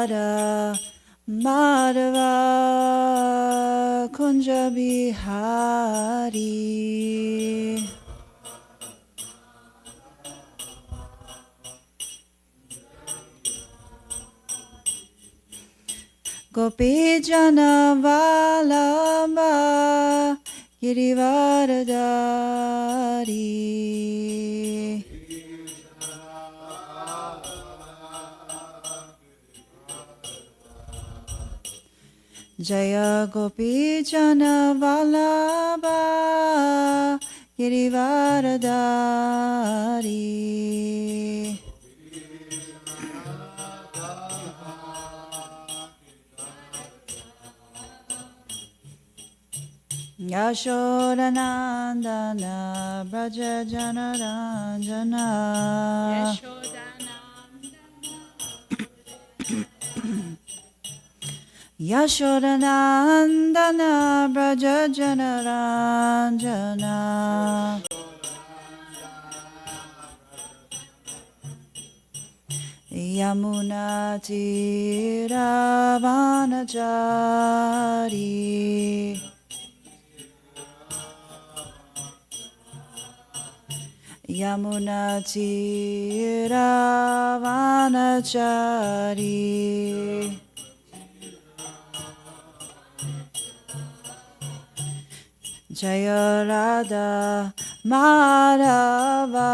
Radha Madhava Kunja Bihari. Gopi Jana Vallabha Girivaradari. Jaya Gopi Jana Vallabha Girivaradari. Yashodanandana Braja Janaranjana. Yashodanandana Braja Janaranjana. Yamuna Tiravanachari. Yamuna Tiravanachari. Jaya Radha Madhava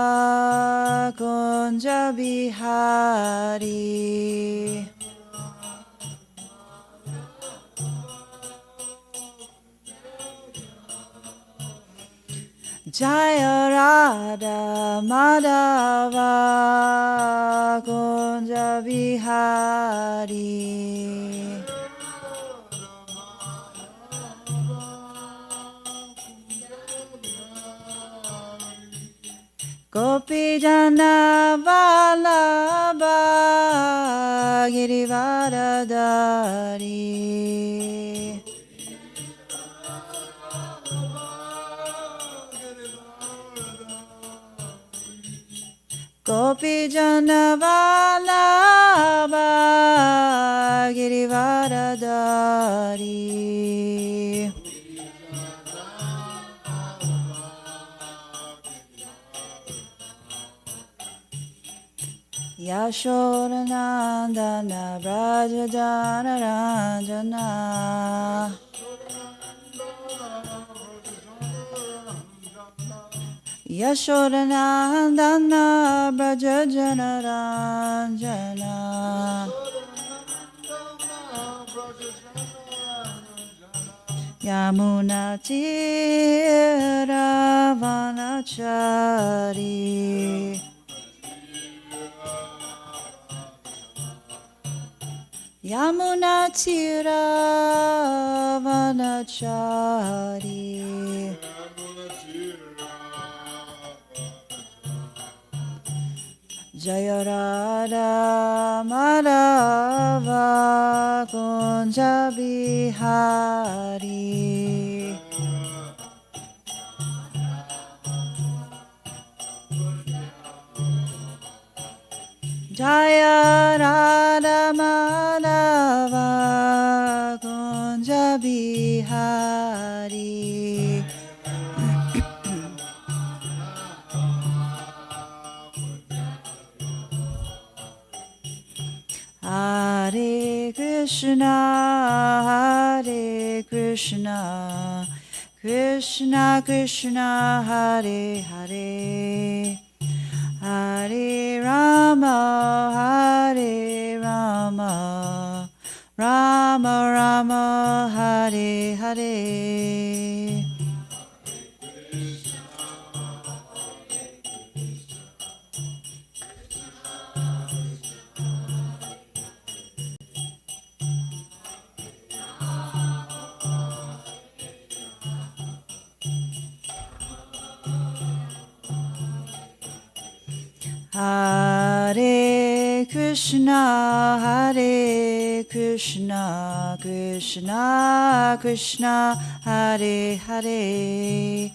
Kunja Bihari. Jaya Radha Madhava Kunja Bihari. Gopi Jana Vallabha Girivaradari. Gopi Jana Vallabha Girivaradari. Yashodanandana Braja Janaranjana. Yashodanandana Braja Janaranjana. Yamuna Tiravanachari. Yamuna Tiravanachari. Jaya Radha Madhava Kunja Bihari. Jaya Radha Madhava Kunja Bihari. Hare Krishna, Hare Krishna, Krishna Krishna, Hare Hare, Hare Rama, Hare Rama, Rama Rama, Hare Hare. Hare Krishna, Hare Krishna, Krishna Krishna, Hare Hare,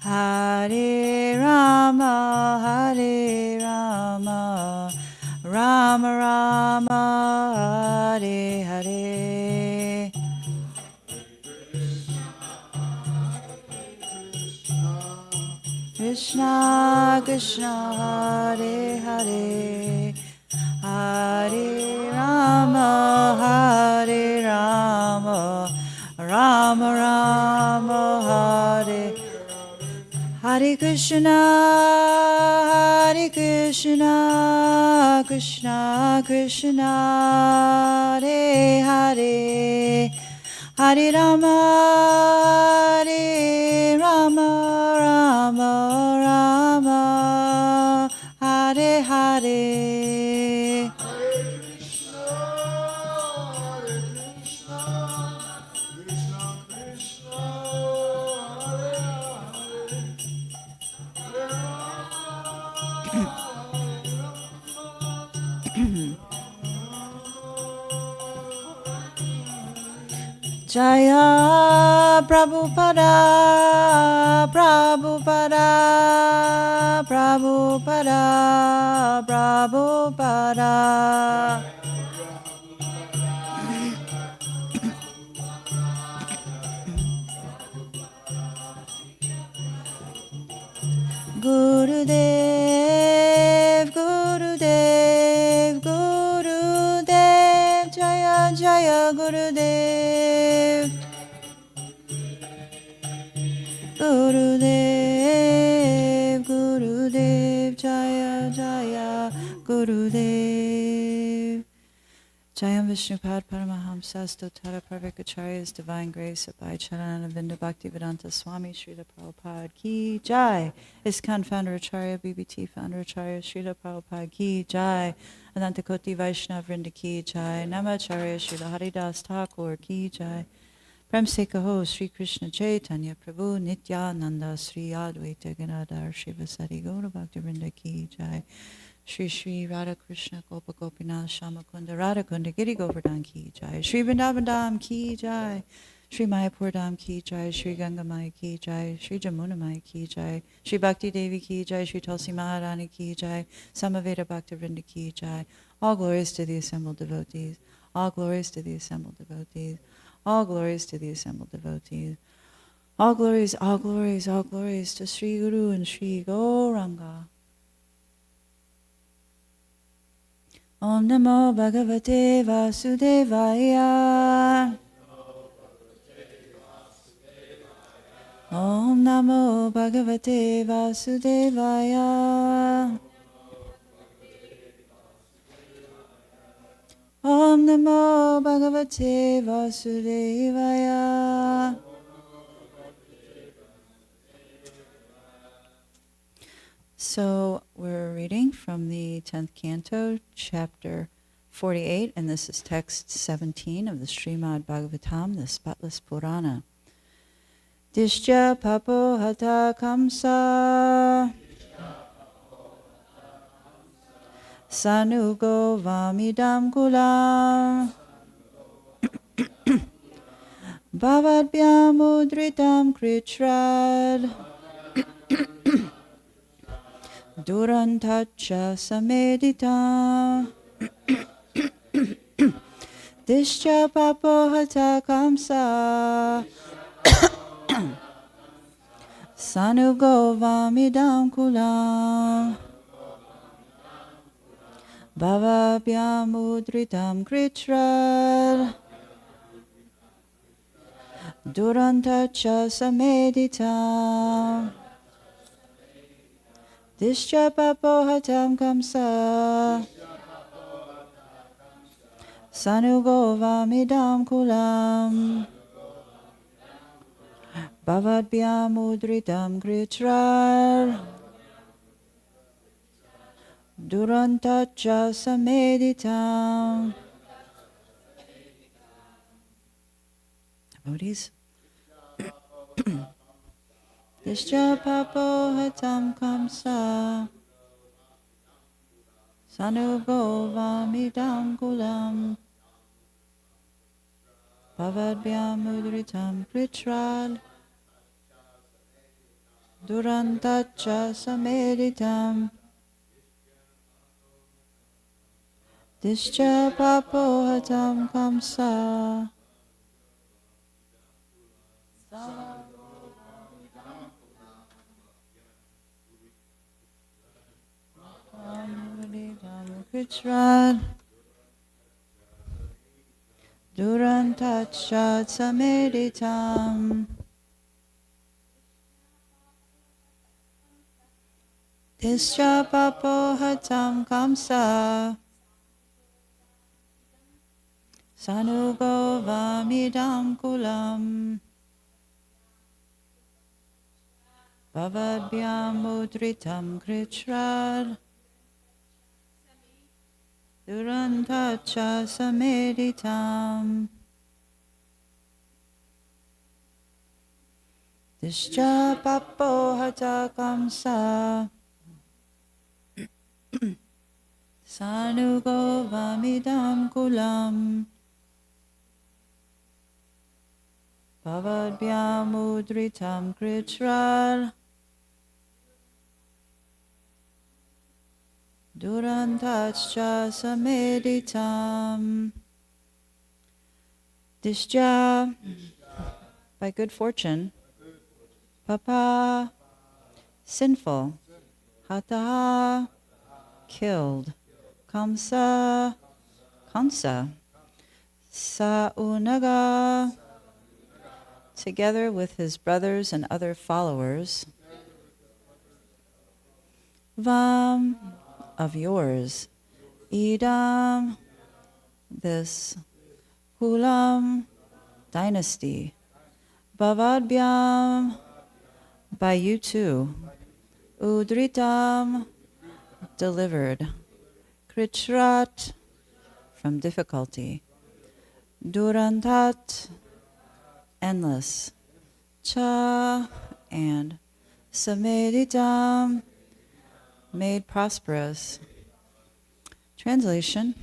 Hare Rama, Hare Rama, Rama Rama, Hare Hare. Krishna Krishna, Hare Hare, Hare Rama, Hare Rama, Rama Rama, Hare Hare Krishna, Hare Krishna, Krishna Krishna, Hare Hare, Hare Rama, Hare Rama, Rama Rama, Hare Hare. Jaya Prabhupada, Prabhupada, Prabhupada, Prabhupada. Gurudev, Gurudev, Gurudev, Jaya Jaya Gurudev. Gurudev, Gurudev, Jaya Jaya Gurudev. Jayam Vishnupad Paramahamsa Stotara Parvikacharya's Divine Grace Abhay Charananda Bhaktivedanta Swami Srila Prabhupada Ki Jai. ISKCON Founder Acharya, BBT Founder Acharya, Srila Prabhupada Ki Jai. Anantakoti Vaishnav Vrinda Ki Jai. Namacharya Srila Haridas Thakur Ki Jai. Prem Se Kaho Sri Krishna Chaitanya Prabhu Nityananda Sri Advaita Ganadhar Shivasari Gaura Bhaktivinoda Ki Jai. Shri Shri Radha Krishna Gopa Gopinath Shama Kunda Radha Kunda Giri Govardhan Ki Jai. Shri Vrindavan Dham Ki Jai. Shri Mayapur Dham Ki Jai. Shri Ganga Maya Ki Jai. Shri Jamuna Maya Ki Jai. Shri Bhakti Devi Ki Jai. Shri Tulsi Maharani Ki Jai. Samaveda Bhakta Vrinda Ki Jai. All glories to the assembled devotees. All glories to the assembled devotees. All glories to the assembled devotees. All glories, all glories, all glories to Sri Guru and Sri Gauranga. Om Namo Bhagavate Vasudevaya. Om Namo Bhagavate Vasudevaya. Om Namo Bhagavate Vasudevaya. So we're reading from the 10th canto, chapter 48, and this is text 17 of the Srimad Bhagavatam, the Spotless Purana. Dishya papo hata kamsa sanugo vamidam kulam bhavadbyam udritam kritrad Durantacha samedita Dishya papohata kamsa Sanugo vamidam kulam Bhavabhyam udritam kritrad Durantacha samedita Dishya papohatam kamsa Sanugo vamidam kulam Bhavadbyam udritam gritrar Durantacha sameditam. Devotees. Dishya papohatam kamsa Sanugo vamidam kulam Bhavadbyam udritam pritral Durantacha sameditam. Discha papo hatam kamsa. Kuchrad Durantachat sameditam Discha papo hatam kamsa Sanugo vamidam kulam Bhavadbyam mudritam krichrad Durantacha sameditam Discha papo hatakamsa Sanugo vamidam kulam Bhavadbyam mudritam krichrad Durantacha sameditam. Disja, by good fortune, papa, sinful, hataha, killed, kamsa, kamsa, saunaga, together with his brothers and other followers, vam, of yours, idam, this, kulam, dynasty, bhavadbyam, by you too, udritam, delivered, krichrat, from difficulty, durantat, endless, cha, and sameditam, made prosperous. Translation.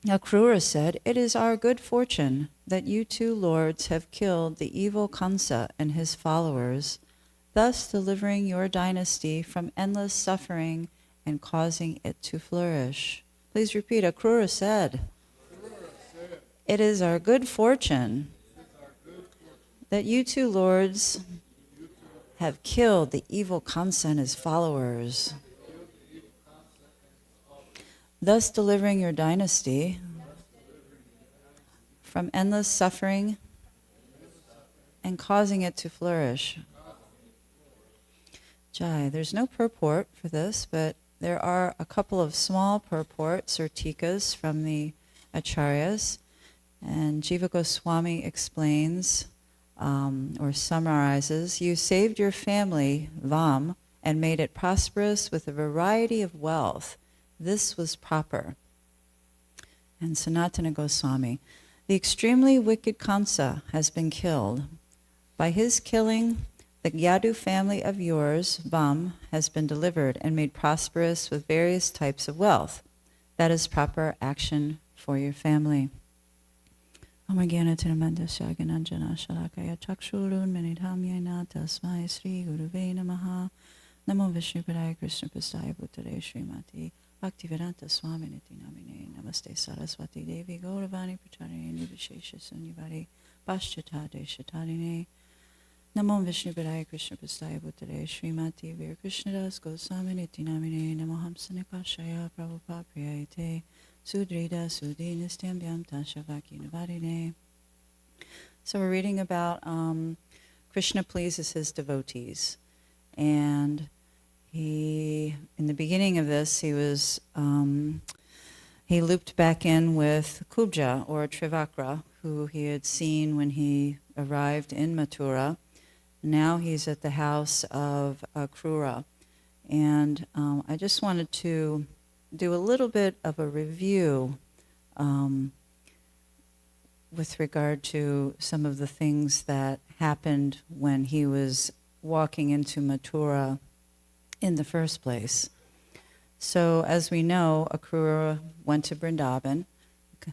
Akrura said, "It is our good fortune that you two lords have killed the evil Kansa and his followers, thus delivering your dynasty from endless suffering and causing it to flourish." Please repeat. Akrura said, "It is our good fortune that you two lords have killed the evil Kansa and his followers, thus delivering your dynasty from endless suffering and causing it to flourish." Jai, there's no purport for this, but there are a couple of small purports or tikas from the acharyas, and Jiva Goswami explains or summarizes, "You saved your family, Vam, and made it prosperous with a variety of wealth. This was proper." And Sanatana Goswami, "The extremely wicked Kamsa has been killed. By his killing, the Yadu family of yours, Vam, has been delivered and made prosperous with various types of wealth. That is proper action for your family." Omagyanatiramandasya Gananjana Shalakaya Chakshurun Manidhamyena Tasmai Sri Guruve Namaha Namo Vishnupadaya Krishna Prasthaya Bhutale Srimati Bhaktivedanta Swami Niti Namine Namaste Saraswati Devi Gauravani Pracharine Nivishesha Sunyavari Paschata Deshatarine Namo Vishnupadaya Krishna Prasthaya Bhutale Srimati Vir Krishnadas Goswami Niti Namine Namo Hamsanikashaya Prabhupada Priyayate Sudrida Sudi Nistambyam Tashavaki Navarine. So we're reading about Krishna pleases his devotees. And he, in the beginning of this, he looped back in with Kubja, or Trivakra, who he had seen when he arrived in Mathura. Now he's at the house of Akrura. And I just wanted to do a little bit of a review with regard to some of the things that happened when he was walking into Mathura in the first place. So as we know, Akrura went to Vrindavan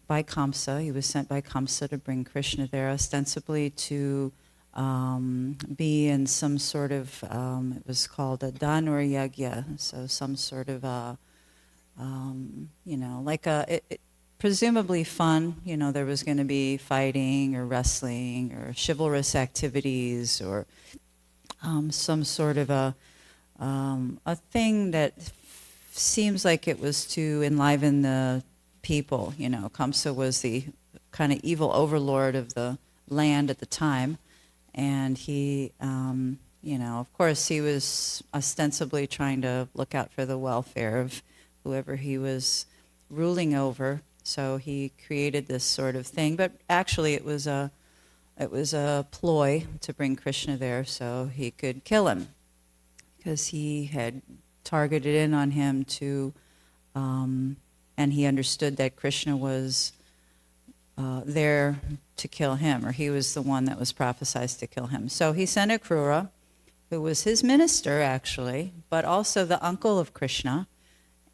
by Kamsa. He was sent by Kamsa to bring Krishna there, ostensibly to be in some sort of, it was called a Dhanur Yagya, so some sort of like presumably fun. There was going to be fighting or wrestling or chivalrous activities or some sort of a thing that seems like it was to enliven the people. Kamsa was the kind of evil overlord of the land at the time, and he, of course, he was ostensibly trying to look out for the welfare of whoever he was ruling over. So he created this sort of thing, but actually it was a ploy to bring Krishna there so he could kill him, because he had targeted in on him and he understood that Krishna was there to kill him, or he was the one that was prophesied to kill him. So he sent Akrura, who was his minister actually, but also the uncle of Krishna.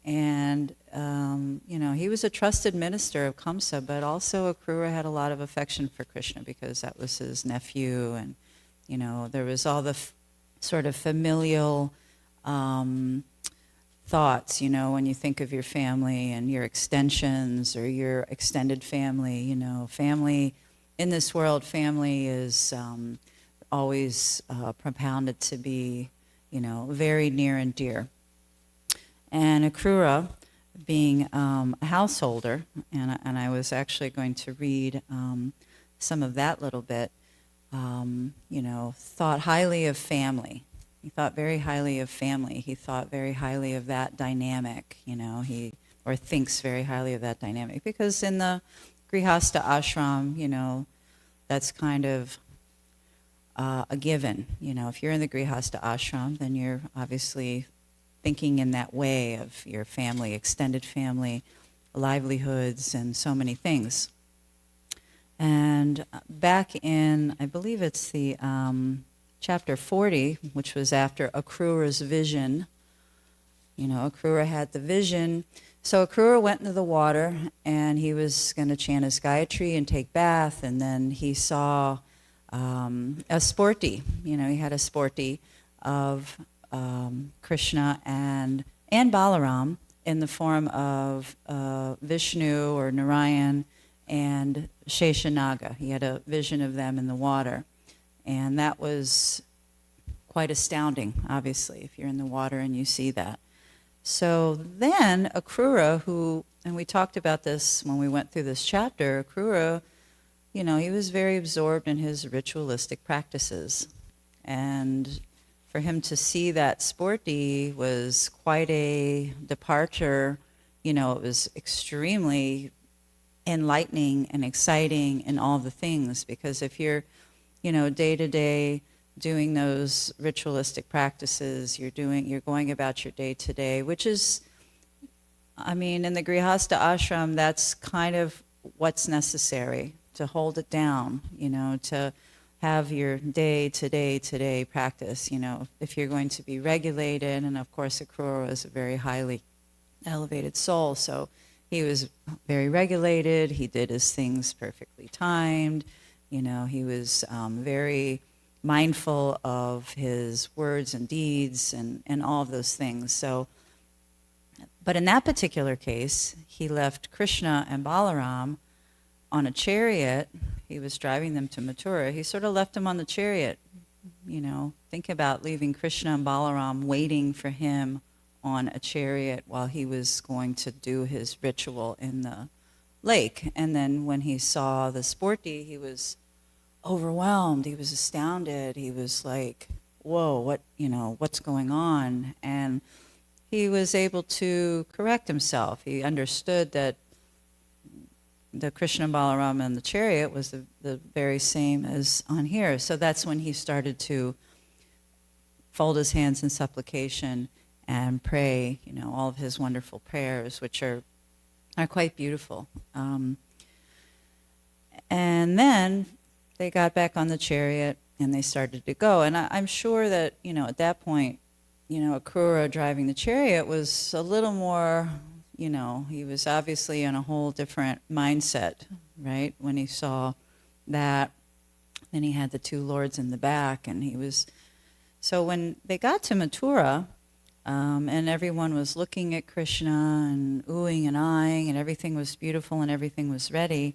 And, he was a trusted minister of Kamsa, but also Akrura had a lot of affection for Krishna because that was his nephew. And, there was all the sort of familial thoughts, when you think of your family and your extensions or your extended family. Family in this world, family is always propounded to be, very near and dear. And Akrura, being a householder, and I was actually going to read some of that little bit, thought highly of family. He thought very highly of family. He thought very highly of that dynamic, or thinks very highly of that dynamic. Because in the Grihastha ashram, that's kind of a given. If you're in the Grihastha ashram, then you're obviously thinking in that way of your family, extended family, livelihoods, and so many things. And back in, I believe it's the chapter 40, which was after Akrura's vision. Akrura had the vision. So Akrura went into the water, and he was going to chant his Gayatri and take bath, and then he saw a sporti. He had a sporti of Krishna and Balaram in the form of Vishnu or Narayan and Sheshanaga. He had a vision of them in the water. And that was quite astounding, obviously, if you're in the water and you see that. So then Akrura, and we talked about this when we went through this chapter, Akrura, he was very absorbed in his ritualistic practices. And for him to see that sporti was quite a departure. It was extremely enlightening and exciting and all the things, because if you're, day to day doing those ritualistic practices, you're going about your day to day, which is, in the Grihastha ashram, that's kind of what's necessary to hold it down, to have your day-to-day practice, if you're going to be regulated. And of course, Akrura was a very highly elevated soul, so he was very regulated. He did his things perfectly timed. He was very mindful of his words and deeds and all of those things. So, but in that particular case, he left Krishna and Balaram on a chariot. He was driving them to Mathura. He sort of left them on the chariot. Think about leaving Krishna and Balaram waiting for him on a chariot while he was going to do his ritual in the lake. And then when he saw the sporti, he was overwhelmed. He was astounded. He was like, whoa, what's going on? And he was able to correct himself. He understood that the Krishna Balaram and the chariot was the very same as on here. So that's when he started to fold his hands in supplication and pray, all of his wonderful prayers, which are quite beautiful. And then they got back on the chariot and they started to go. And I'm sure that, at that point, Akrura driving the chariot was a little more, he was obviously in a whole different mindset, right? When he saw that, then he had the two lords in the back, and he was... So when they got to Mathura, And everyone was looking at Krishna and oohing and eyeing, and everything was beautiful and everything was ready.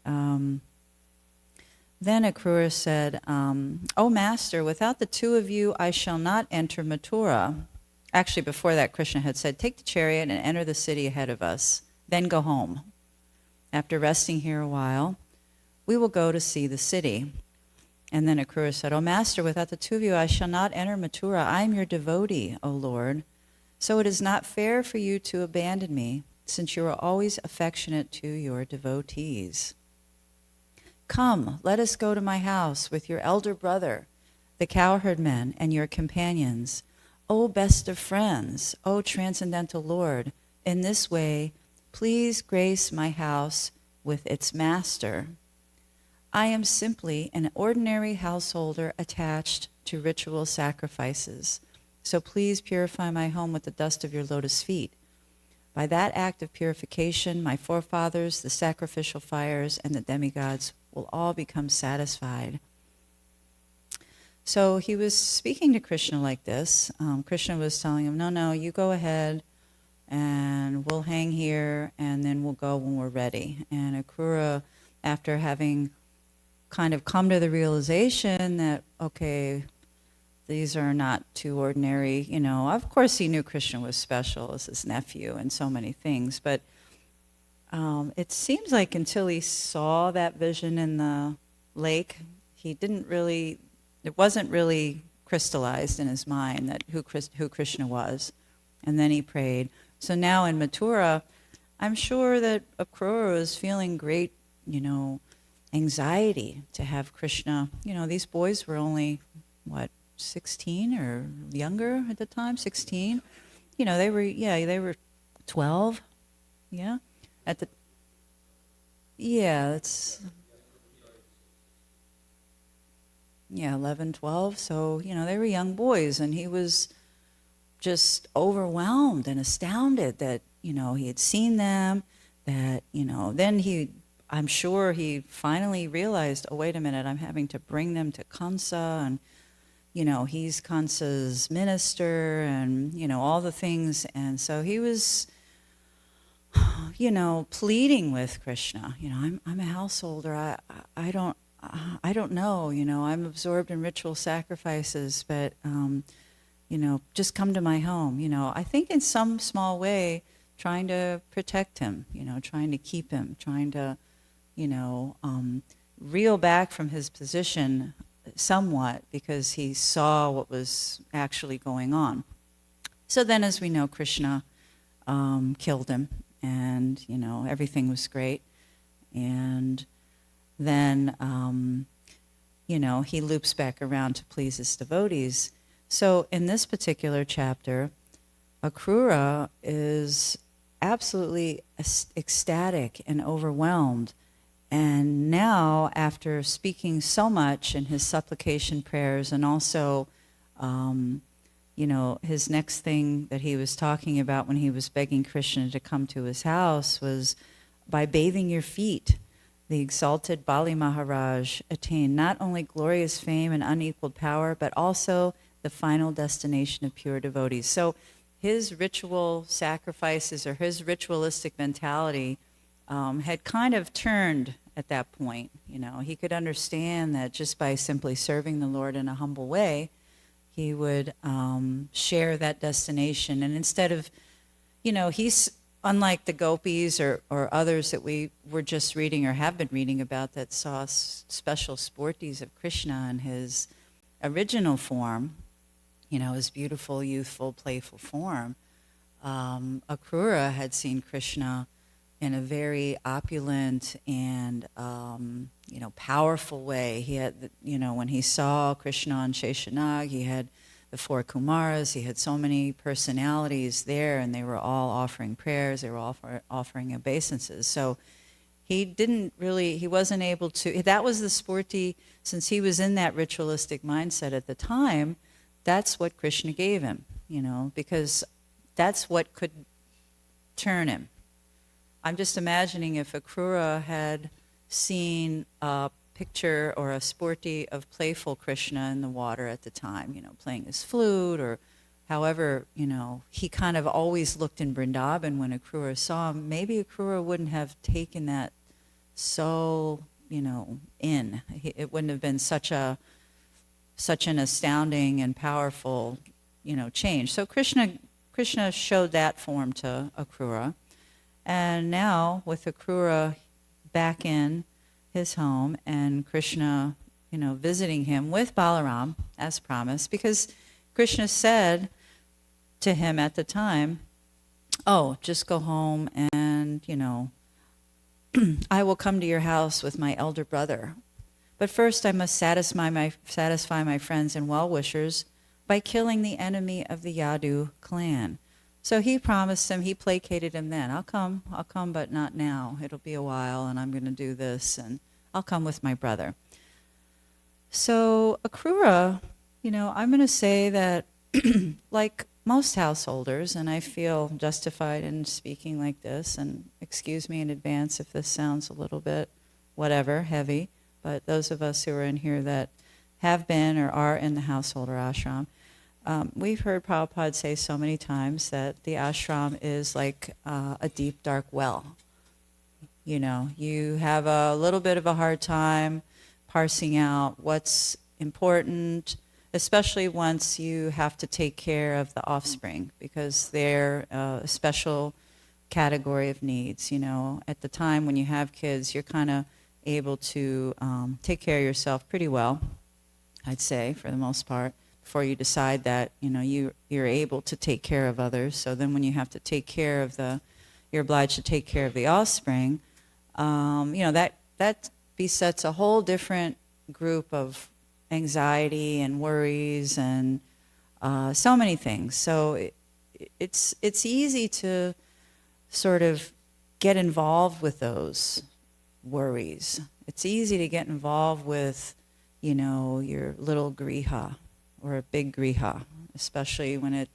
Then Akrura said, "O Master, without the two of you, I shall not enter Mathura." Actually, before that, Krishna had said, "Take the chariot and enter the city ahead of us, then go home. After resting here a while, we will go to see the city." And then Akrura said, "O Master, without the two of you, I shall not enter Mathura. I am your devotee, O Lord. So it is not fair for you to abandon me, since you are always affectionate to your devotees. Come, let us go to my house with your elder brother, the cowherd men, and your companions. O best of friends, O transcendental Lord, in this way, please grace my house with its master. I am simply an ordinary householder attached to ritual sacrifices, so please purify my home with the dust of your lotus feet. By that act of purification, my forefathers, the sacrificial fires, and the demigods will all become satisfied." So he was speaking to Krishna like this. Krishna was telling him, no, you go ahead, and we'll hang here, and then we'll go when we're ready. And Akrura, after having kind of come to the realization that, okay, these are not too ordinary, of course he knew Krishna was special as his nephew and so many things, but it seems like until he saw that vision in the lake, it wasn't really crystallized in his mind that who Krishna was. And then he prayed. So now in Mathura, I'm sure that Akrura was feeling great, anxiety to have Krishna. These boys were only, 16 or younger at the time, 16. They were 12. Yeah. That's 11, 12. So, they were young boys, and he was just overwhelmed and astounded that, he had seen them, that, then I'm sure he finally realized, oh, wait a minute, I'm having to bring them to Kansa, and, he's Kansa's minister, and, all the things. And so he was, pleading with Krishna. I'm a householder. I don't know. I'm absorbed in ritual sacrifices, but, just come to my home. I think in some small way, trying to protect him, trying to keep him, trying to, reel back from his position somewhat, because he saw what was actually going on. So then, as we know, Krishna killed him, and, everything was great. And then, he loops back around to please his devotees. So in this particular chapter, Akrura is absolutely ecstatic and overwhelmed. And now, after speaking so much in his supplication prayers, and also, his next thing that he was talking about when he was begging Krishna to come to his house was, by bathing your feet, the exalted Bali Maharaj attained not only glorious fame and unequaled power, but also the final destination of pure devotees. So his ritual sacrifices, or his ritualistic mentality, had kind of turned at that point. He could understand that just by simply serving the Lord in a humble way, he would share that destination. And instead of, he's unlike the gopis or others that we were just reading or have been reading about that saw special sporties of Krishna in his original form, his beautiful, youthful, playful form. Akrura had seen Krishna in a very opulent and, powerful way. He had, when he saw Krishna on Sheshanag, he had the four Kumaras, he had so many personalities there, and they were all offering prayers, they were all offering obeisances. So he wasn't able to, that was the sporty, since he was in that ritualistic mindset at the time, that's what Krishna gave him, because that's what could turn him. I'm just imagining if Akrura had seen a picture or a sporty of playful Krishna in the water at the time, playing his flute or, However, he kind of always looked in Vrindavan when Akrura saw him. Maybe Akrura wouldn't have taken that so, in. It wouldn't have been such an astounding and powerful, change. So Krishna showed that form to Akrura. And now with Akrura back in his home and Krishna, visiting him with Balaram as promised, because Krishna said to him at the time, oh, just go home and, I will come to your house with my elder brother. But first I must satisfy my friends and well-wishers by killing the enemy of the Yadu clan. So he promised him, he placated him then. I'll come, but not now. It'll be a while, and I'm going to do this, and I'll come with my brother. So Akrura, I'm going to say that like most householders, and I feel justified in speaking like this, and excuse me in advance if this sounds a little bit heavy, but those of us who are in here that have been or are in the householder ashram, we've heard Prabhupada say so many times that the ashram is like a deep, dark well. You have a little bit of a hard time parsing out what's important, especially once you have to take care of the offspring, because they're a special category of needs. At the time when you have kids, you're kind of able to take care of yourself pretty well, I'd say, for the most part, before you decide that, you're able to take care of others. So then when you have to take care of you're obliged to take care of the offspring, that besets a whole different group of anxiety and worries and so many things. So it's easy to sort of get involved with those worries. It's easy to get involved with, your little griha or a big griha, especially when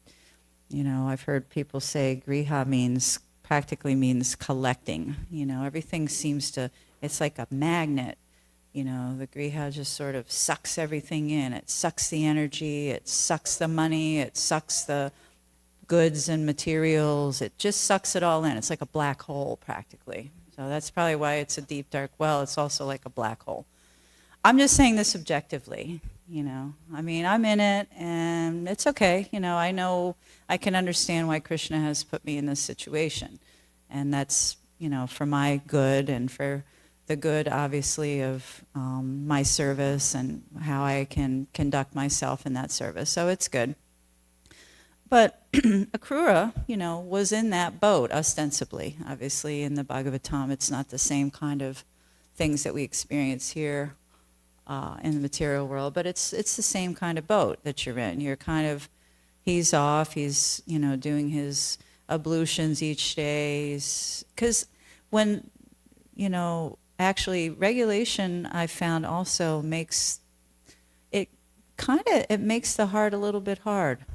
I've heard people say griha practically means collecting. Everything seems to, it's like a magnet. The griha just sort of sucks everything in. It sucks the energy, it sucks the money, it sucks the goods and materials. It just sucks it all in. It's like a black hole practically. So that's probably why it's a deep, dark well. It's also like a black hole. I'm just saying this objectively, I'm in it and it's okay. I know I can understand why Krishna has put me in this situation. And that's, for my good and for the good, obviously, of my service and how I can conduct myself in that service. So it's good. But Akrura, was in that boat, ostensibly. Obviously, in the Bhagavatam, it's not the same kind of things that we experience here in the material world, but it's the same kind of boat that you're in. You're kind of, he's off, he's, doing his ablutions each day. Because when, actually regulation, I found also makes, it makes the heart a little bit hard.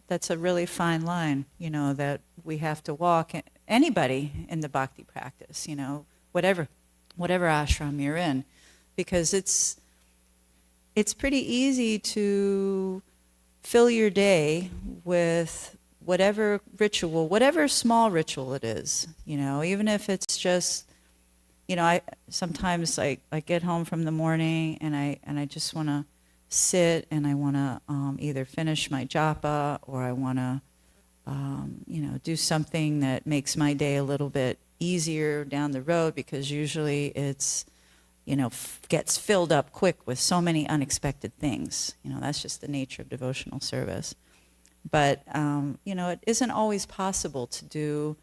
That's a really fine line, that we have to walk. Anybody in the bhakti practice, whatever ashram you're in, because it's pretty easy to fill your day with whatever ritual, whatever small ritual it is, even if it's just, I sometimes I get home from the morning and I just want to sit and I want to either finish my japa or I want to, do something that makes my day a little bit easier down the road, because usually it's, gets filled up quick with so many unexpected things. That's just the nature of devotional service. But, it isn't always possible to do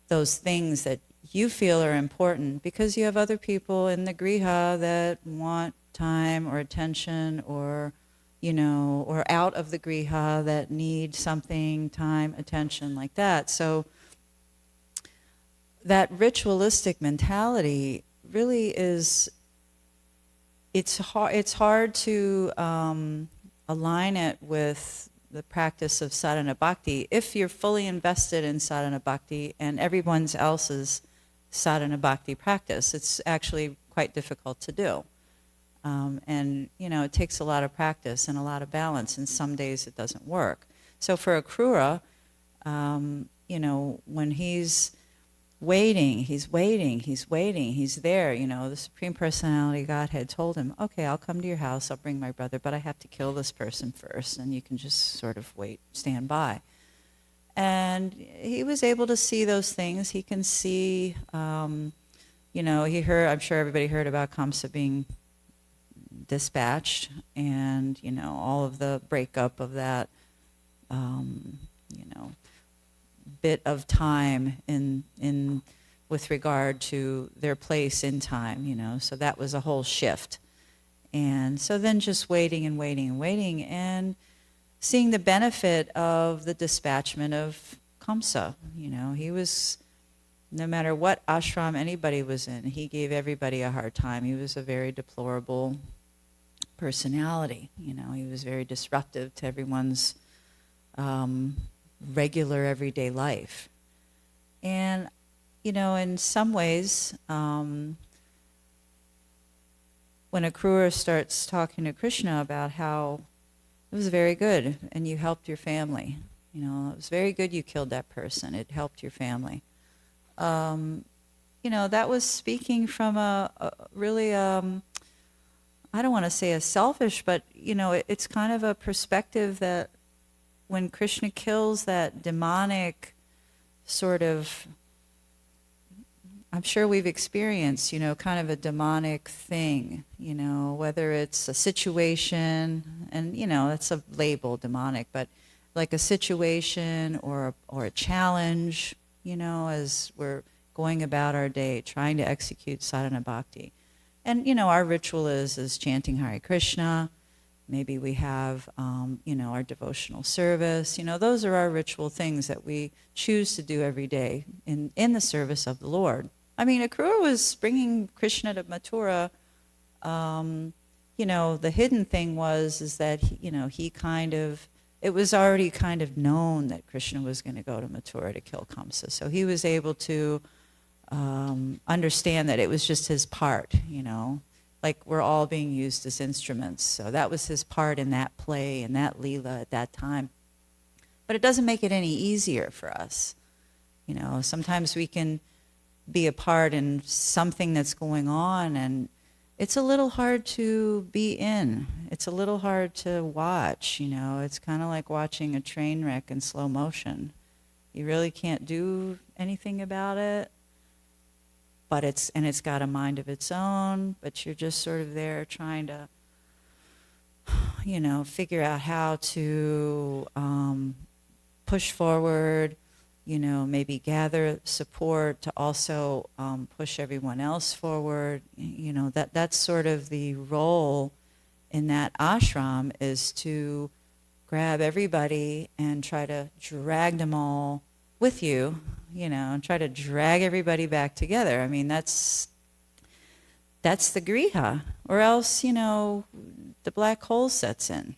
those things that you feel are important, because you have other people in the griha that want time or attention, or or out of the griha that need something, time, attention, like that. So that ritualistic mentality really is, it's hard to align it with the practice of sadhana bhakti if you're fully invested in sadhana bhakti and everyone else's sadhana bhakti practice. It's actually quite difficult to do. And, it takes a lot of practice and a lot of balance, and some days it doesn't work. So for Akrura, when he's waiting, he's there, the Supreme Personality Godhead told him, okay, I'll come to your house, I'll bring my brother, but I have to kill this person first, and you can just sort of stand by. And he was able to see those things. He can see, he heard, I'm sure everybody heard about Kamsa being dispatched, and, all of the breakup of that, bit of time in with regard to their place in time, so that was a whole shift. And so then just waiting and waiting and waiting and seeing the benefit of the dispatchment of Kamsa. He was, no matter what ashram anybody was in, he gave everybody a hard time. He was a very deplorable personality. He was very disruptive to everyone's regular everyday life. And, in some ways, when Akrura starts talking to Krishna about how it was very good and you helped your family, it was very good you killed that person, it helped your family. That was speaking from a really, I don't want to say a selfish, but, it's kind of a perspective that when Krishna kills that demonic sort of, I'm sure we've experienced, kind of a demonic thing, whether it's a situation, and, that's a label, demonic, but like a situation or a challenge, as we're going about our day, trying to execute sadhana bhakti. And, our ritual is chanting Hare Krishna. Maybe we have, our devotional service. Those are our ritual things that we choose to do every day in the service of the Lord. I mean, Akrura was bringing Krishna to Mathura. The hidden thing is that, he kind of, it was already kind of known that Krishna was going to go to Mathura to kill Kamsa. So he was able to understand that it was just his part, like we're all being used as instruments. So that was his part in that play and that Leela at that time. But it doesn't make it any easier for us. Sometimes we can be a part in something that's going on, and it's a little hard to be in. It's a little hard to watch, It's kind of like watching a train wreck in slow motion. You really can't do anything about it. But it's got a mind of its own, but you're just sort of there trying to, figure out how to push forward, maybe gather support to also push everyone else forward. That's sort of the role in that ashram, is to grab everybody and try to drag them all with you, and try to drag everybody back together. I mean, that's the griha, or else, the black hole sets in.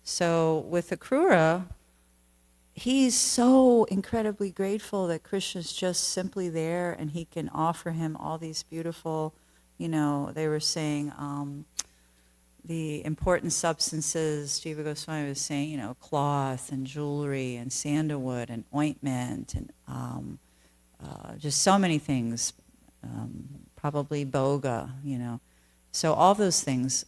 So with Akrura, he's so incredibly grateful that Krishna's just simply there, and he can offer him all these beautiful, they were saying, the important substances. Jiva Goswami was saying, cloth and jewelry and sandalwood and ointment and just so many things, probably boga, So all those things,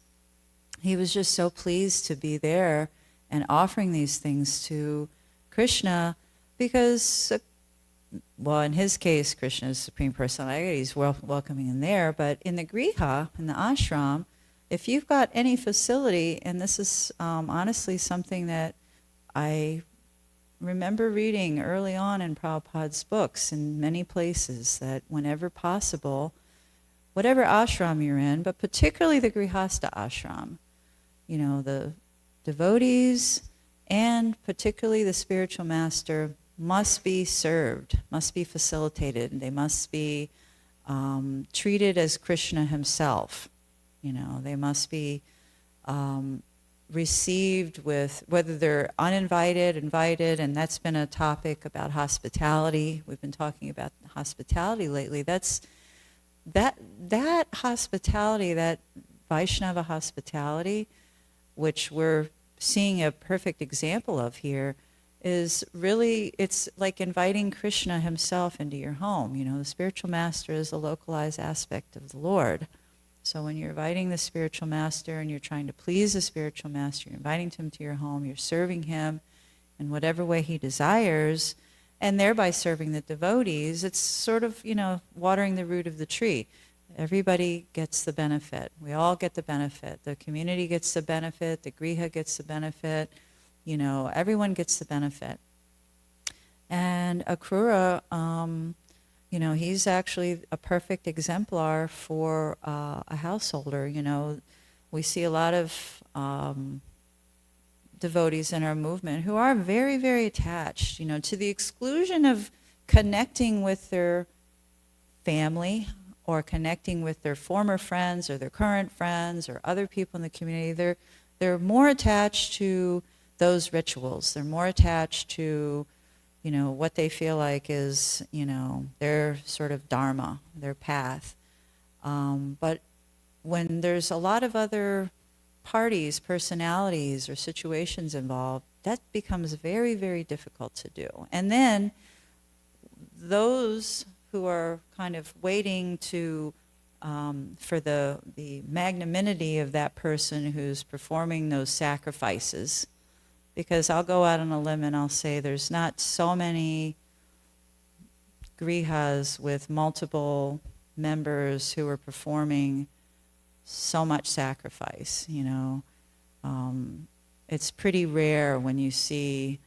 he was just so pleased to be there and offering these things to Krishna, because, in his case, Krishna is Supreme Personality, he's welcoming him there, but in the griha, in the ashram, if you've got any facility, and this is honestly something that I remember reading early on in Prabhupada's books in many places, that whenever possible, whatever ashram you're in, but particularly the grihastha ashram, the devotees and particularly the spiritual master must be served, must be facilitated. They must be treated as Krishna himself. They must be received with, whether they're uninvited, invited, and that's been a topic about hospitality. We've been talking about hospitality lately. That hospitality, that Vaishnava hospitality, which we're seeing a perfect example of here is really, it's like inviting Krishna himself into your home. You know, the spiritual master is a localized aspect of the Lord. So when you're inviting the spiritual master and you're trying to please the spiritual master, you're inviting him to your home, you're serving him in whatever way he desires, and thereby serving the devotees, it's sort of, you know, watering the root of the tree. Everybody gets the benefit. We all get the benefit. The community gets the benefit. The griha gets the benefit. You know, everyone gets the benefit. And Akrura, you know, he's actually a perfect exemplar for a householder. You know, we see a lot of devotees in our movement who are very, very attached, you know, to the exclusion of connecting with their family or connecting with their former friends or their current friends or other people in the community. They're more attached to those rituals. They're more attached to, you know, what they feel like is, you know, their sort of dharma, their path. But when there's a lot of other parties, personalities, or situations involved, that becomes very, very difficult to do. And then those who are kind of waiting to for the magnanimity of that person who's performing those sacrifices, because I'll go out on a limb and I'll say there's not so many grihas with multiple members who are performing so much sacrifice, you know. It's pretty rare when you see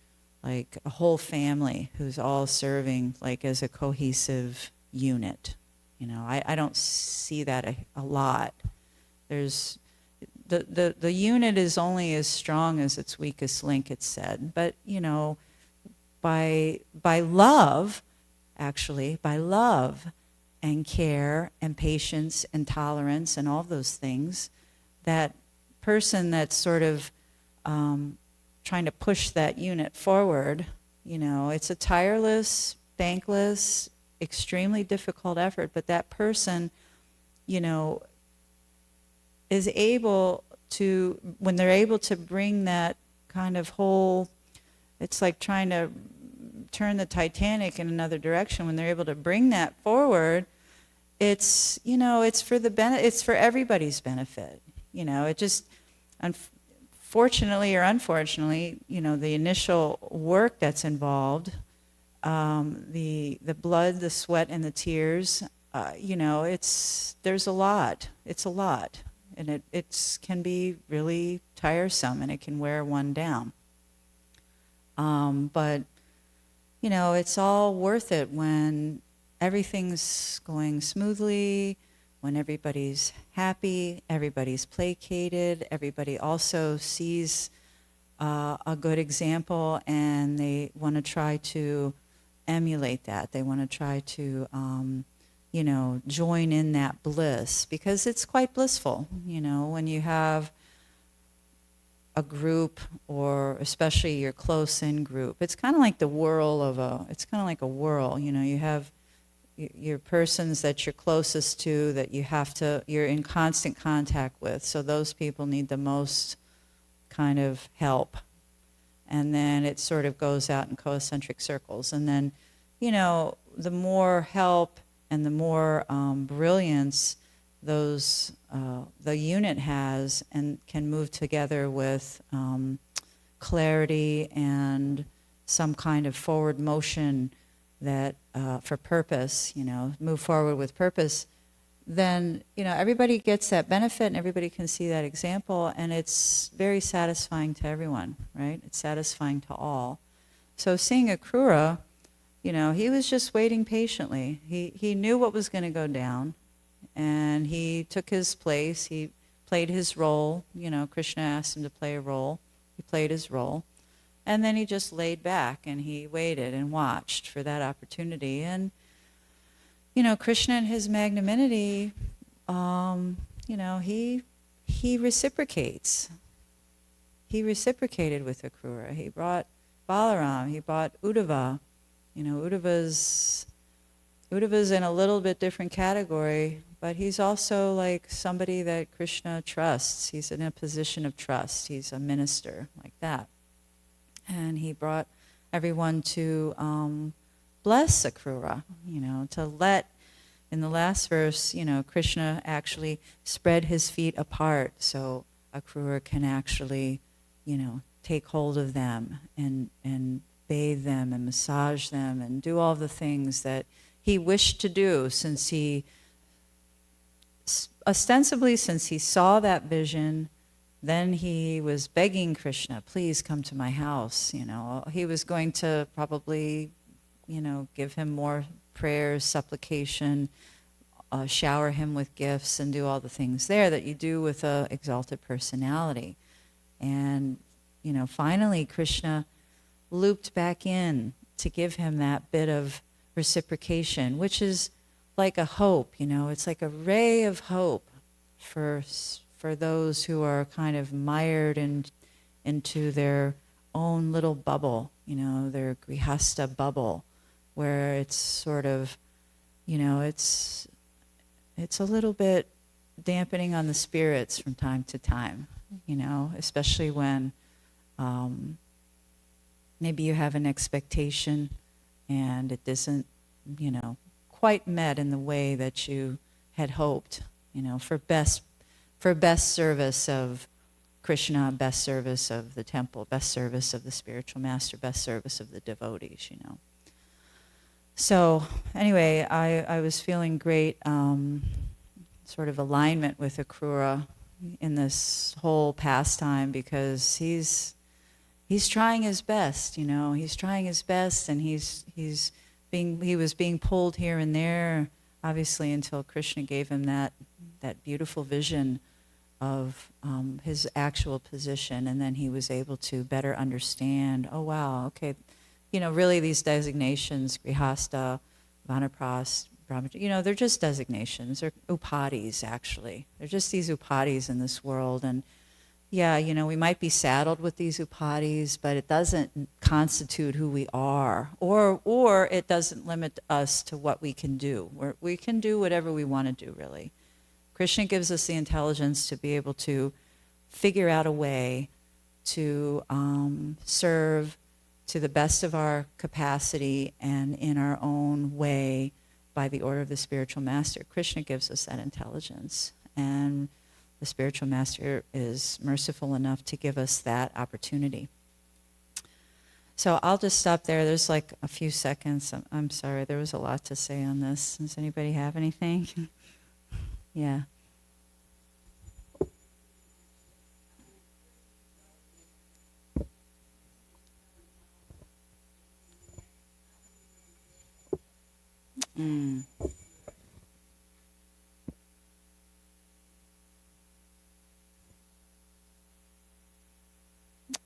like a whole family who's all serving like as a cohesive unit. You know, I don't see that a lot. There's the unit is only as strong as its weakest link, it's said. But, you know, by love, actually, by love and care and patience and tolerance and all those things, that person that's sort of trying to push that unit forward, you know, it's a tireless, thankless, extremely difficult effort, but that person, you know, is able to, when they're able to bring that kind of whole, it's like trying to turn the Titanic in another direction, when they're able to bring that forward, it's, you know, it's for it's for everybody's benefit. You know, it just, fortunately or unfortunately, you know, the initial work that's involved, the blood, the sweat, and the tears, you know, there's a lot. It's a lot. And it can be really tiresome, and it can wear one down. But, you know, it's all worth it when everything's going smoothly, when everybody's happy, everybody's placated, everybody also sees a good example, and they want to try to emulate that. They want to try to, you know, join in that bliss, because it's quite blissful, you know, when you have a group, or especially your close-in group. It's kind of like the whirl of it's kind of like a whirl, you know, you have your persons that you're closest to, that you're in constant contact with, so those people need the most kind of help. And then it sort of goes out in concentric circles. And then, you know, the more help and the more brilliance the unit has, and can move together with clarity and some kind of forward motion that for purpose, you know, move forward with purpose, then, you know, everybody gets that benefit and everybody can see that example, and it's very satisfying to everyone, right? It's satisfying to all. So seeing Akrura, you know, he was just waiting patiently. He knew what was going to go down, and he took his place. He played his role. You know, Krishna asked him to play a role. He played his role. And then he just laid back and he waited and watched for that opportunity. And, you know, Krishna in his magnanimity, you know, he reciprocates. He reciprocated with Akrura. He brought Balaram. He brought Uddhava. You know, Uddhava's Uddhava's in a little bit different category, but he's also like somebody that Krishna trusts. He's in a position of trust. He's a minister like that. And he brought everyone to bless Akrura, to let, in the last verse, Krishna actually spread his feet apart so Akrura can actually, take hold of them and bathe them and massage them and do all the things that he wished to do, since he ostensibly, since he saw that vision, then he was begging Krishna, please come to my house. He was going to probably, give him more prayers, supplication, shower him with gifts, and do all the things there that you do with a exalted personality. And, finally Krishna looped back in to give him that bit of reciprocation, which is like a hope, it's like a ray of hope for those who are kind of mired into their own little bubble, their grihasta bubble, where it's sort of, it's a little bit dampening on the spirits from time to time, especially when maybe you have an expectation and it isn't, quite met in the way that you had hoped, for best service of Krishna, best service of the temple, best service of the spiritual master, best service of the devotees, So anyway, I was feeling great sort of alignment with Akrura in this whole pastime, because he's trying his best, he's trying his best, and he was being pulled here and there, obviously, until Krishna gave him that beautiful vision of his actual position, and then he was able to better understand, oh wow, okay, really these designations, grihasta, vanaprast, brahmacharya, they're just designations, they're upadhis actually. They're just these upadhis in this world, and yeah, we might be saddled with these upadhis, but it doesn't constitute who we are, or it doesn't limit us to what we can do. We can do whatever we want to do, really. Krishna gives us the intelligence to be able to figure out a way to serve to the best of our capacity and in our own way by the order of the spiritual master. Krishna gives us that intelligence, and the spiritual master is merciful enough to give us that opportunity. So I'll just stop there. There's like a few seconds. I'm sorry, there was a lot to say on this. Does anybody have anything? Yeah. Mm.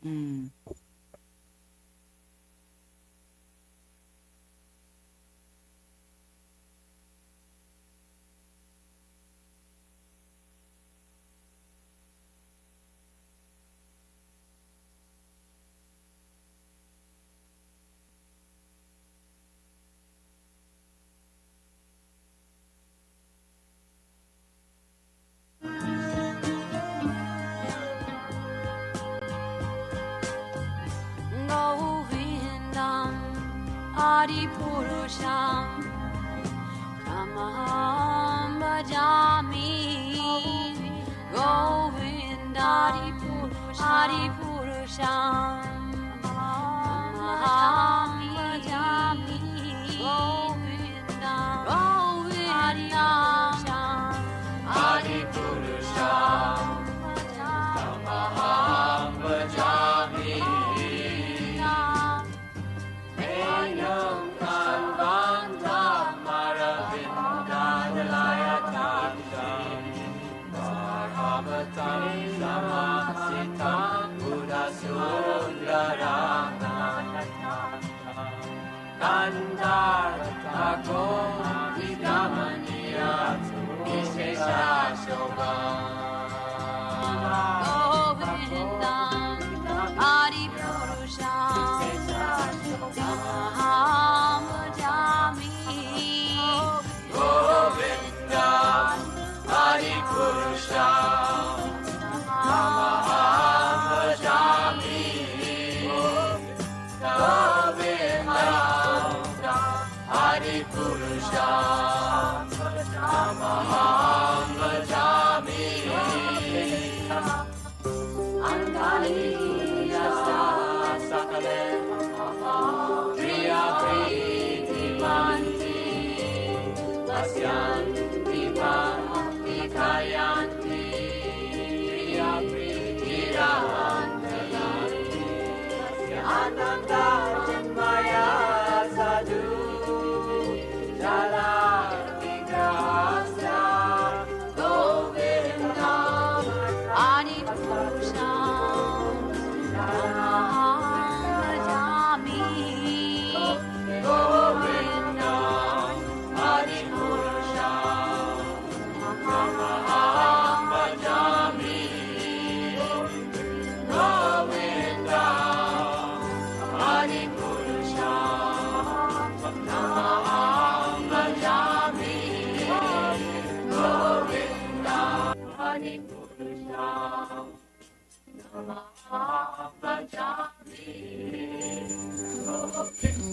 Mm. Govindam Adipurusham Tamaham Bhajami Govindam Adipurusham Tamaham Bhajami Govindam Adipurusham Tamaham Bhajami Adipurusham Tamaham Bhajami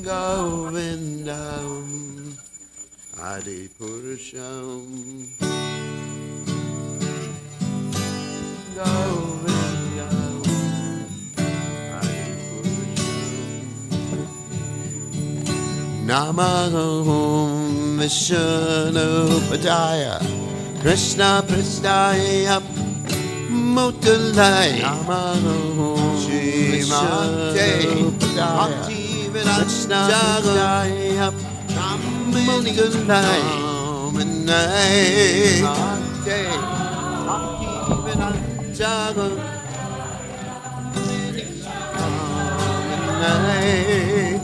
Govindam Adi Purusham Govindam Adi Purusham Namaham Vishnu Padaya Krishna Prasthaya Mutalai Namaham Shrimate Bhakti Krishna Jaya Mutalai Namanai Bhakti Jaga Namanai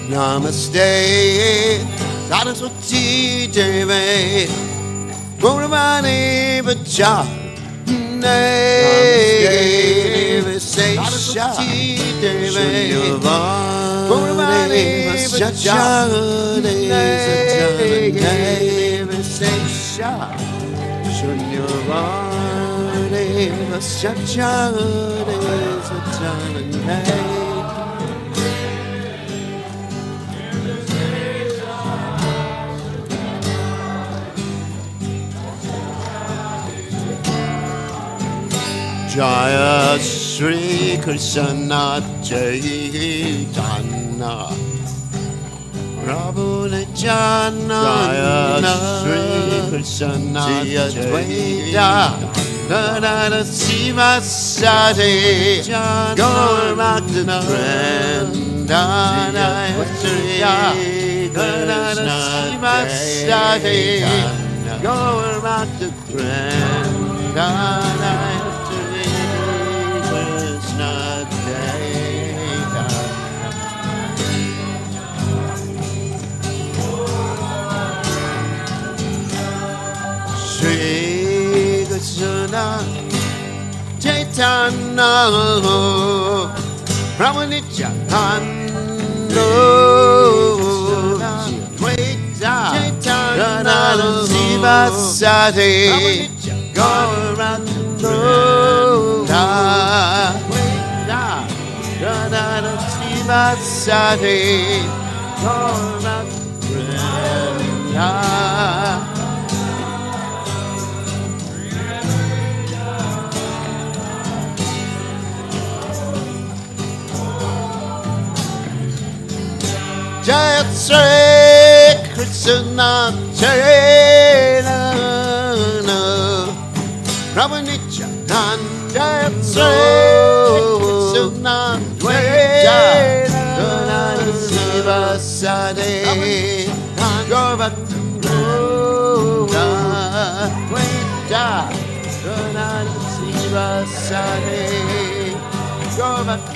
Namaste, Saraswati Devi, Gauravani Vacha, Namaste, Saraswati Devi, Gauravani Vacha, Shunyavani Vacha, Jaya Shri Krishna Chaitanya Prabhu Nityananda Jaya Shri Krishna Chaitanya Nana Siva Sati Gaur Bhakta Vrindana Shri Nana Siva Sati Gaur Bhakta Vrindana Shri Krishna Chaitanya Prabhu Nityananda Chaitanya Siva Sati Gauranga Siva Sati Gauranga Jaya Shri Krishna Chaitanya Prabhu Nityananda Jaya Shri Krishna Chaitanya Siva Sati Gaur Bhakta Siva Sati Gaur Bhakta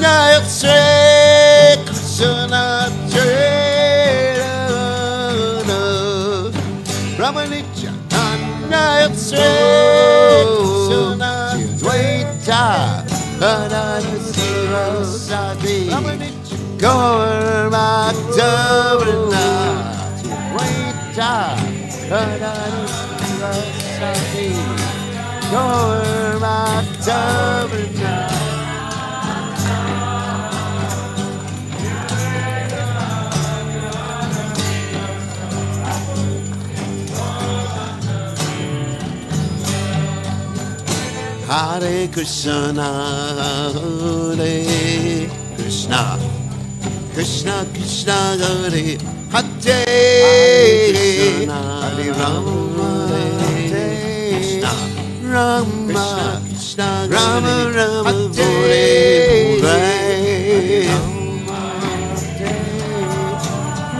Jaya Shri Krishna Chaitanya Prabhu Nityananda Jaya Shri Hare Shiva Sati Gaur Bhaktavrina Vaita Hare Shiva Sati Gaur Bhaktavrina Hare Krishna, Hare Krishna, Krishna Krishna Hare Hare, Hare Rama, Hare Krishna, Rama Krishna, Rama Rama Hare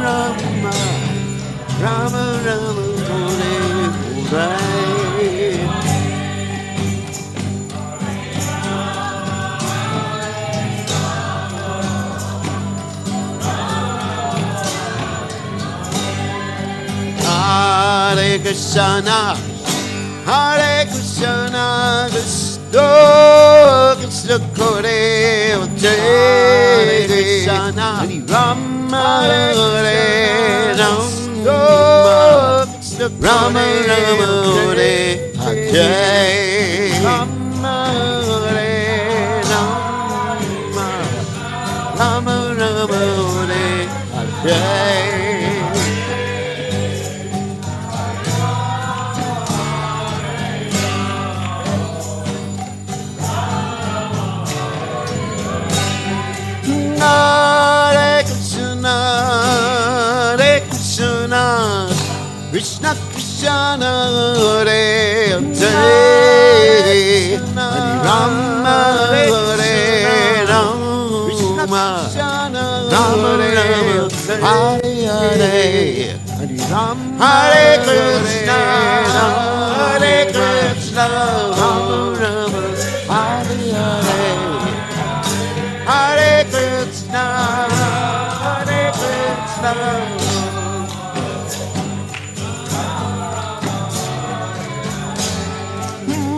Rama, Rama Rama Hare Hare Krishna, Hare Krishna, Krishna Krishna Hare Hare Krishna, Hare Rama, Hare Rama, Rama Rama Hare Hare, Rama Hare Rama, Rama Rama Hare Hare. Hare Krishna, Hare Krishna, Krishna Krishna, Hare Hare, Hare Rama, Hare Rama, Krishna Krishna, Rama Rama, Hare Hare, Hare Rama, Hare Krishna, Hare Krishna, Rama Rama, Hare Hare. Hare Krishna, Hare Krishna.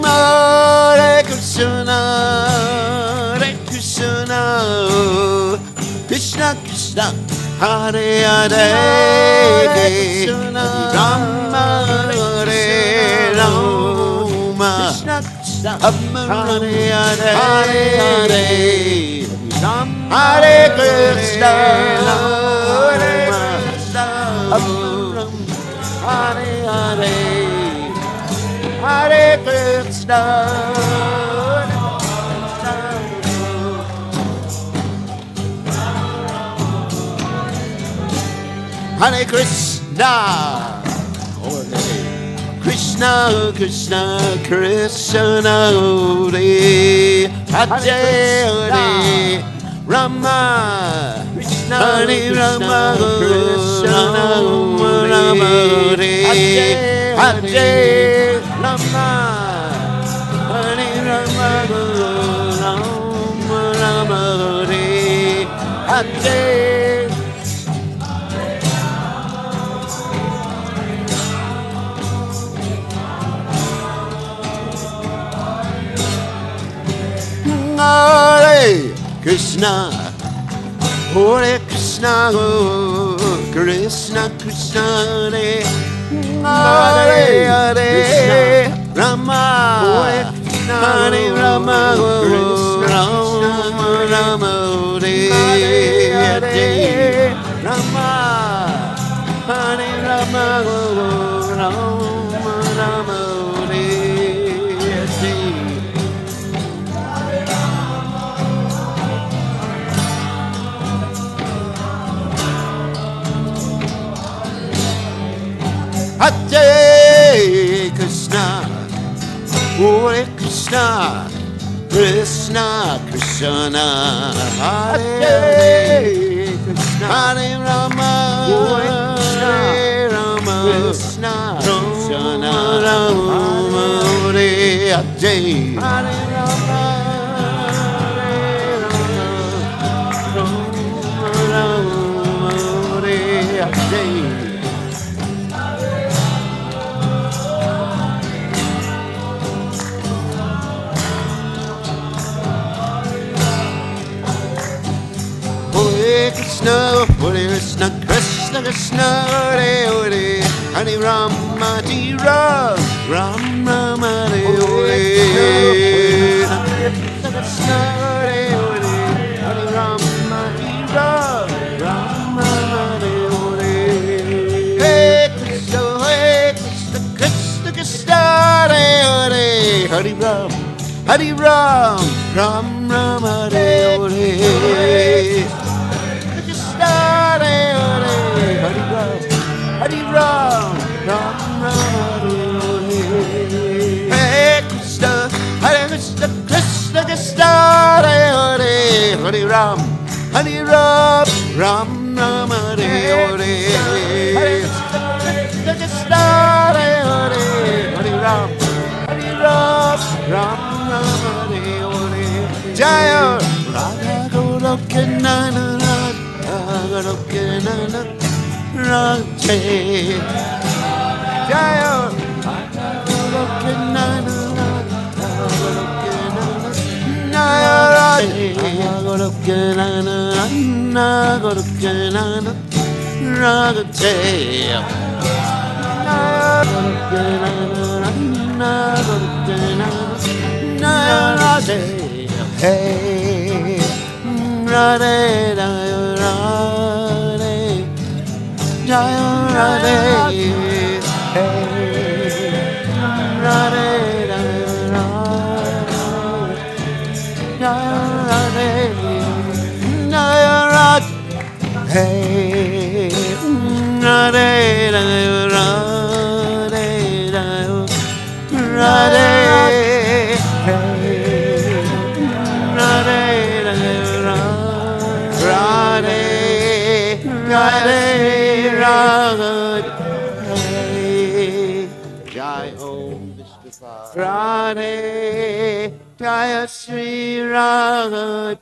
Hare Krishna, Hare Krishna, Krishna Krishna, Hare Hare, Rama, Hare Rama, Krishna Krishna, Hare Hare, Hare Hare. Hare Krishna, Hare Krishna, Hare Hare, Hare Krishna, Hare Krishna, Krishna Krishna, Krishna Hare, Hare Hare. Rama, Krishna, Hare Rama, Krishna, Rama, Hare, Hare, Rama, Hare Rama, Rama, Rama, Hare, Hare. Hare Krishna, Hare Krishna, Krishna Krishna, Hare Hare, Rama, Hare Rama, Rama Rama, Hare Hare, Rama, Hare Rama, Rama Rama, Hare Hare. Hare Krishna, Hare Krishna, Krishna Krishna, Hare Krishna, Hare Rama, Hare Rama, Krishna Krishna, Rama Hare Hare, Hare Rama, Hare Rama, Hare Hare. Krishna Hare Hare Hare Rama Hare Ram Ram Rama Hare Hare Krishna Hare Hare Hare Rama Hare Ram Ram Rama Hare Hare Hey Krishna Krishna Krishna Hare Hare Hare Ram Ram Rama Hare Hare Krishna Hare Hare Hare Ram Ram Rama Hare Hare Hey Krishna Krishna Krishna Hare Hare Hare Ram Ram Rama Hare Hare Krishna Krishna Hare Hare Hare Ram Ram Rama Hare Hare Jaya Radha Goloka Nana Radha Goloka Nana Radhe Jaya Radha Goloka Nana Radha Goloka Nana Radhe Goloka Nana Radha Goloka Nana Radhe Goloka Nana Radha Radhe Hey Radhe Jaya Radhe Jaya Radhe Hey Radhe Jaya Radhe Jaya Radhe Hey Radhe Radhe Radhe Jai Om Vishnupada Radhe Jaya Sri Radhe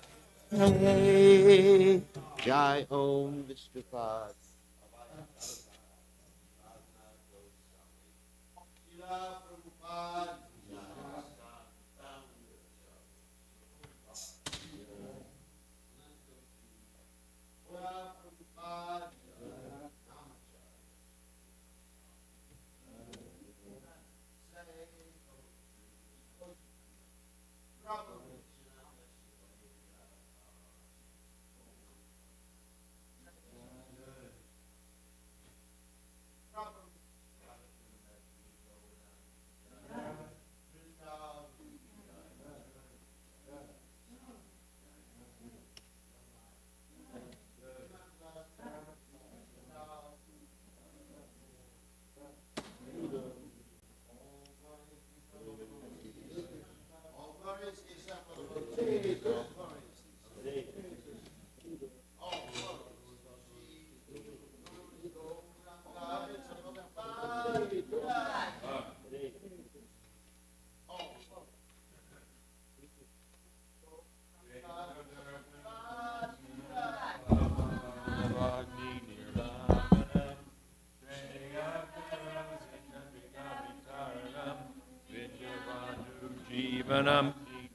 Jai Om Vishnupada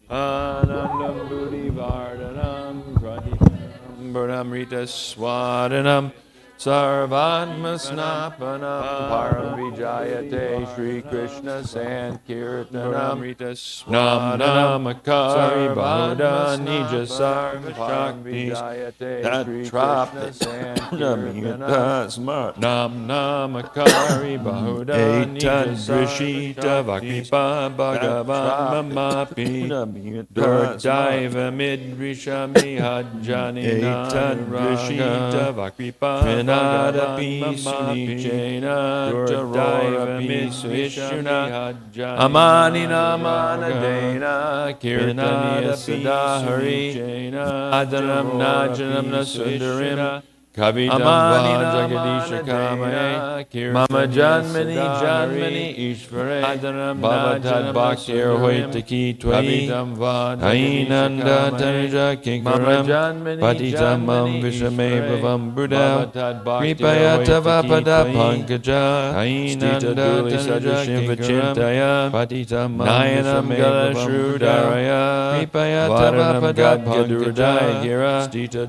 Anandam Buddhi Vardhanam Pradipam Buddhamrita Swadanam Sarvatma Snapanam Param Vijayate Shri Krishna Sankirtanam Nam Namakari Bahuda Nija Sarva Shaktis Tatrapta Smart Nam Namakari Bahuda Nija Drishita Vakripa Bhagavan Mamapi Durdaiva Midrisha Mihajani Drishita Vakripa Vinadapi Sunichena Durdaiva Misvishuna Amani Namanadena Kirtaniya Sadahari Adanam Najanam Nasundarim Kavidam Vajagadisha Kamaye Mama Janmani Ishvare Bhavatad Bhaktir Hoitaki Twai Ainanda Tanuja Kinkaram Patitam Mam Vishame Bhavam Buddha Kripayata Vapada Pankaja Ainanda Tanuja Kinkaram Patitam Mam Vishame Bhavam Buddha Kripayata Vapada Pankaja Gira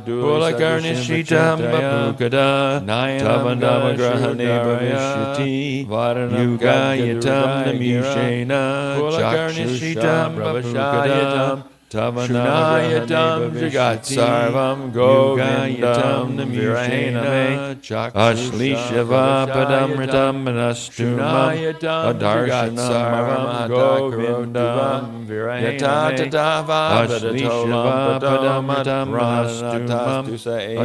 Bulakarnishita Bhukada Tavanamagrahane Bhavishyati Yugayatam Namushena Chakshusha Bhavashayatam Shunayatam Jagat Sarvam Govindam Namushena Ashlishava Padamritam Manastumam Adarshanam Sarvam Govindam Yatatava Ashlishava Padamritam Manastumam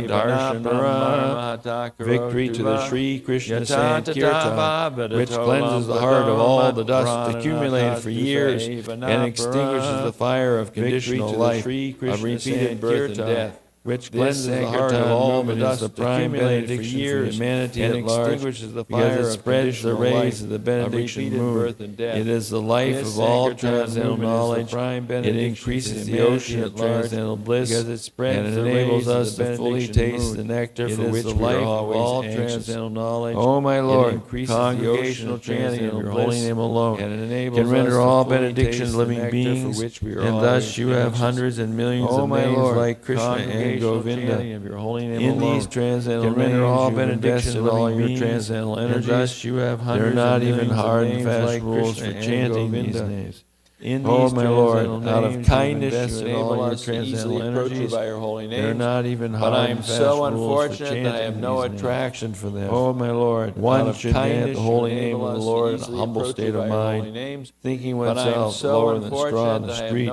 Adarshanam. Victory to the Sri Krishna Sankirtan, which cleanses the heart of all the dust accumulated for years and extinguishes the fire of conditional life, of repeated birth and death, which cleanses the heart of all the dust accumulated for years and extinguishes the fire of spreads the rays of the benediction moon. It is the life of all transcendental knowledge. It increases the ocean of transcendental bliss, because it spreads and enables us to fully taste the nectar for which we are always transcendental knowledge. O my Lord, congregational chanting of your holy name alone can render all benedictions living beings, and thus you have hundreds and millions of names like Krishna and Govinda. In these transcendental names, all benedictions and all your transcendental energies. Thus you have hundreds. They're not even hard and fast rules for chanting these names. Oh my Lord, out of kindness you enable us to easily approach you by your holy names. They're not even hard and fast rules for chanting. But I am so unfortunate that I have no attraction for them. Oh my Lord, one should chant the holy name of the Lord in a humble state of mind, thinking oneself lower than straw in the street.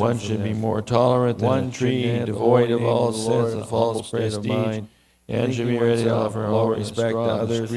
One should be more tolerant than a tree, devoid of all sense of false prestige, and should be ready to offer all respect to others.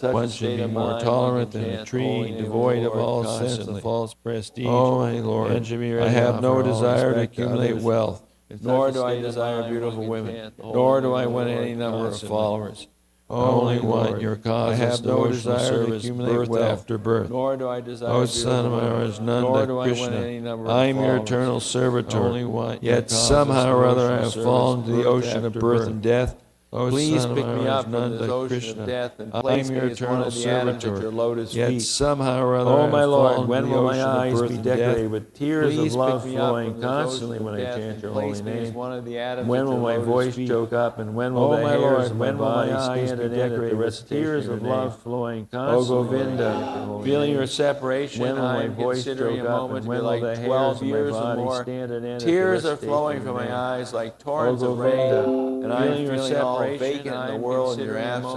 One should be more tolerant than a tree, devoid of all sense of false prestige. Oh, my Lord, I have no desire to accumulate wealth, nor do I desire beautiful women, nor do I want any number of followers. Only one, your cause. I have no desire to accumulate wealth after birth. Nor do I desire. O Son of Maharajnanda Krishna, I am your eternal servitor. Only one. Yet somehow or other I have fallen to the ocean of birth and death. Please pick me up from this ocean of death and place me as one of the atoms at your lotus feet. Yet somehow or other, oh my Lord, when will my eyes be decorated with tears of love flowing constantly when I chant your holy name? When will my voice choke up, and when will the hairs of my body stand and decorated with tears of love flowing constantly? O Govinda, feeling your separation, when will my voice choke up, and when will the hairs of my body stand and end? Tears are flowing from my eyes like torrents of rain, and I am feeling all vacant in the world in your absence.